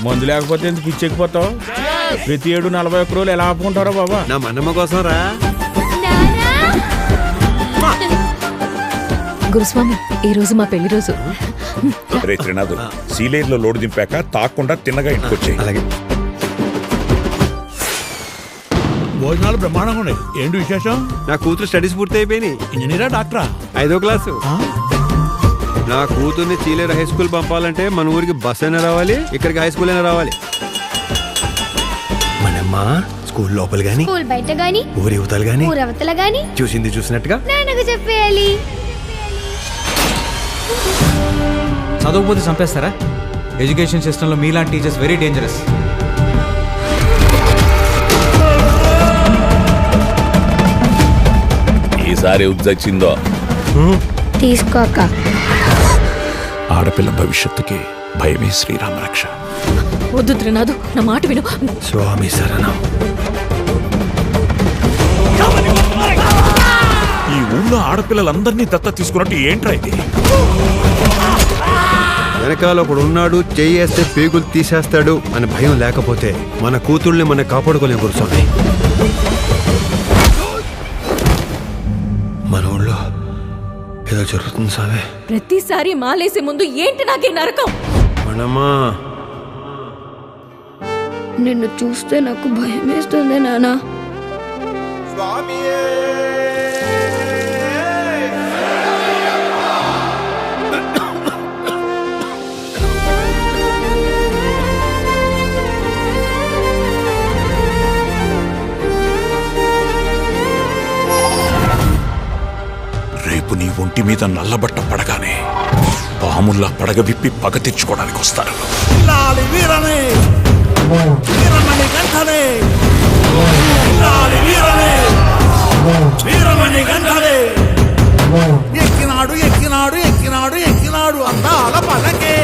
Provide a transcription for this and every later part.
మందు లేకపోతే ఎందుకు పిచ్చెక్కిపోతావు? ప్రతి 7-41 రోజులు ఎలా ఆపుకుంటారో బాబా? నా మనమ్మ కోసం రా. గురుస్వామి, ఈ రోజు మా పెళ్లి రోజు. రే త్రినాథ్, సీలేరులో లోడు దింపాక తాకుండా తిన్నగా ఇంటికొచ్చాయి. అలాగే. భోజనాలు బ్రహ్మాండంగా ఉన్నాయి. ఏంటి విశేషం? నా కూతురు స్టడీస్ పూర్తి అయిపోయినాయి. ఇంజనీరా డాక్టరా? 5వ క్లాసు. నా కూతుర్ని చీలేరు హై స్కూల్ పంపాలంటే మన ఊరికి బస్ అయినా రావాలి, ఇక్కడికి హై స్కూల్ అయినా రావాలి. మనమ్మ స్కూల్ లోపల గాని, స్కూల్ బయట గాని, ఊరి యువతలు గాని, ఊరవతల గాని చూసింది చూసినట్టుగా నాన్నకు చెప్పేయాలి. చదవకపోతే చంపేస్తారా? ఎడ్యుకేషన్ సిస్టంలో మీలాంటి టీచర్స్ వెరీ డేంజరస్. ఈసారి ఉద్దచ్చిందో తీసుకోక. ఆడపిల్ల భవిష్యత్తుకి భయమే శ్రీరామ రక్ష. వద్దు త్రినాథు, నా మాట విను. స్వామి శరణం. ఈ ఊళ్ళో ఆడపిల్లలందరినీ దత్త తీసుకున్నట్టు ఏంట్రా ఇది? వెనకాల ఒకడు ఉన్నాడు, చేయేస్తే పేగులు తీసేస్తాడు అని భయం లేకపోతే మన కూతుర్ని మనం కాపాడుకోలేం గురుస్వామి. మన ఊళ్ళో ఏదో జరుగుతుంది స్వామి. ప్రతిసారి మాలేసే ముందు ఏంటి నాకే నరకం? మనమ్మా, నిన్ను చూస్తే నాకు భయం వేస్తుంది నాన్న. రేపు నీ ఒంటి మీద నల్లబట్ట పడగానే పాముల్లా పడగ విప్పి పగ తెచ్చుకోవడానికి వస్తారు. ఎక్కినాడు ఎక్కినాడు ఎక్కినాడు ఎక్కినాడు అందాల పలకే.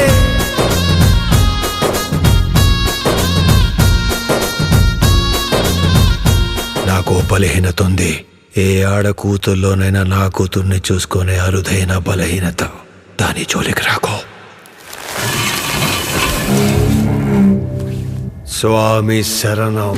నాకు బలహీనత ఉంది. ఏ ఆడ కూతుర్లోనైనా నా కూతుర్ని చూసుకునే అరుదైన బలహీనత. దాని జోలికి రాకో. స్వామి శరణం.